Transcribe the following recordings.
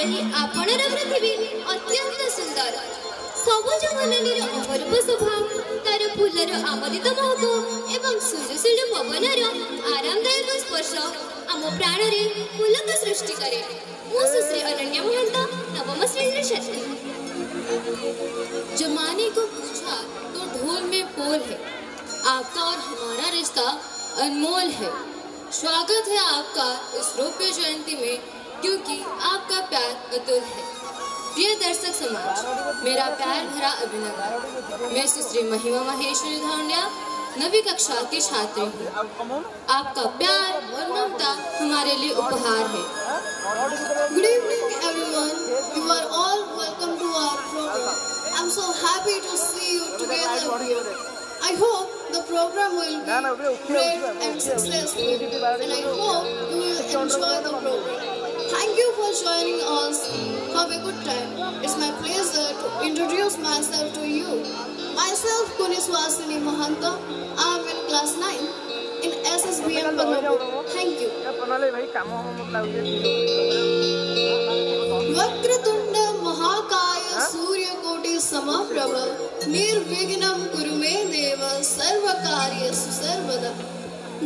एही आपणर पृथ्वी अत्यंत सुंदर सबुज वननीर अपरूप शोभा तार फूलर आमोदित महक एवं सुलुसुलु पवनर आरामदायक स्पर्श आम प्राण में पुलक सृष्टि करे। मु सुश्री अनन्या महंत नवम श्रेणी छात्री। जमाने को पूछा तो ढोल में पोल है, आपका और हमारा रिश्ता अनमोल है। स्वागत है आपका इस रौप्य जयंती में, क्योंकि आपका प्यार अतुल है। प्रिय दर्शक समाज, मेरा प्यार भरा अभिनंदन। मैं सुश्री महिमा महेश्वरी धौंडिया नवी कक्षा की छात्री हूँ। आपका प्यार और ममता हमारे लिए उपहार है। Good evening everyone. You are all welcome to our program. I'm so happy to see you together here. I hope the program will be great and successful, and I hope you will enjoy the program. Thank you for joining us. Have a good time. It's my pleasure to introduce myself to you. Myself, Kuniswasini Mahanta. I am in class 9 in SSBM Padmapur. Thank you. Vakratunda महाकाय सूर्यकोटि समप्रभ निर्विघ्नं कुरु मे देव सर्वकार्येषु सर्वदा।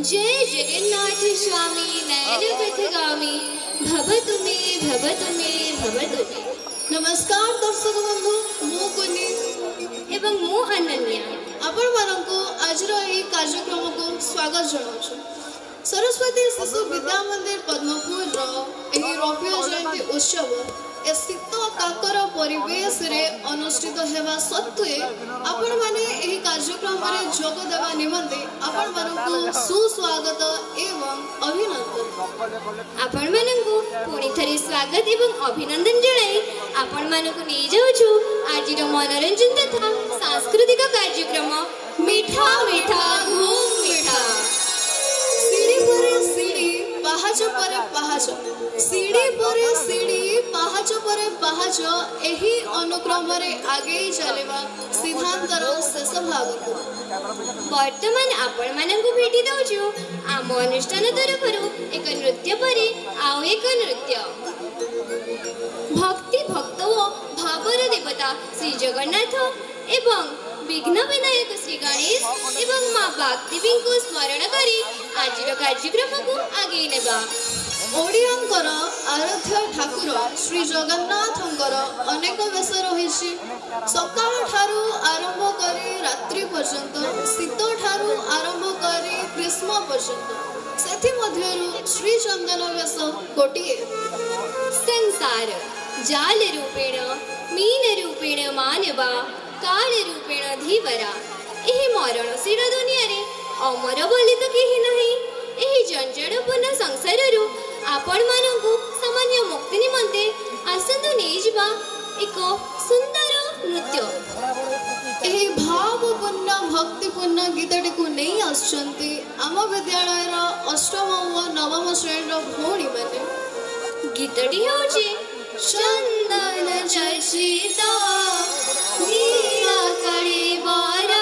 जय जगन्नाथ स्वामी नयन पथगामी भवतु मे भवतु मे भवतु मे। नमस्कार दर्शक बंधु, मु कुनी एवं मु अनन्या आपण मानकु आजर एही कार्यक्रम को स्वागत जणाउछु। सरस्वती शिशु विद्या मंदिर पद्मपुर एही रौप्य जयंती उत्सव ए शीत काकर परिवेश रे अनुष्ठित हेबा सत्वे आपण माने एही कार्यक्रम रे जोग देवा निमंते आपण मानकु सुस्वागत एवं अभिनंदन। आपण मानकु पुणी थरे स्वागत एवं अभिनंदन जणाई आपण मानकु नै जाउछु आजिर मनोरंजन तथा सांस्कृतिक कार्यक्रम मीठा मीठा घूम मीठा। सीढ़ी परे सीढ़ी पाहाच परे पाहाच, सीढ़ी परे सीढ़ी पाहाच परे पाहाच एही अनुक्रम रे आगे चलेबा सिद्धांतर शेष भाग को वर्तमान आपण मानकु भेटी दउछु आम अनुष्ठान तरफरु एक नृत्य परे आउ एक नृत्य। भक्ति भक्त ओ भावर देवता श्री जगन्नाथ एवं विघ्न विनायक श्री गणेश एवं माँ बागदेवी को स्मरण करी आजिर कार्यक्रम को आगे नेबा। ओडियांकर आराध्य ठाकुर श्री जगन्नाथंकर अनेक वेश रही। सकाळ ठारू आरंभ करी रात्रि पर्यंत, शीत ठारू आरंभ करी ग्रीष्म पर्यंत, सेथि मध्यरु श्री चंदन वेश गोटिए। संसार जाल रूपेण मीन रूपेण मानवा काल रूपेण धीवरा। एही मरणशील दुनिया रे अमर बोली तो केही नहीं। एही जंजड़पूर्ण संसार रु आपण मानकु सामान्य मुक्ति निमंते आसंतु नै जिबा एक सुंदर नृत्य। एही भावपूर्ण भक्तिपूर्ण गीतटी को नहीं आछंती आम विद्यालय अष्टम और नवम श्रेणी भौणी माने। गीतटी होची चंदन चर्चिता नीला कड़ी बारा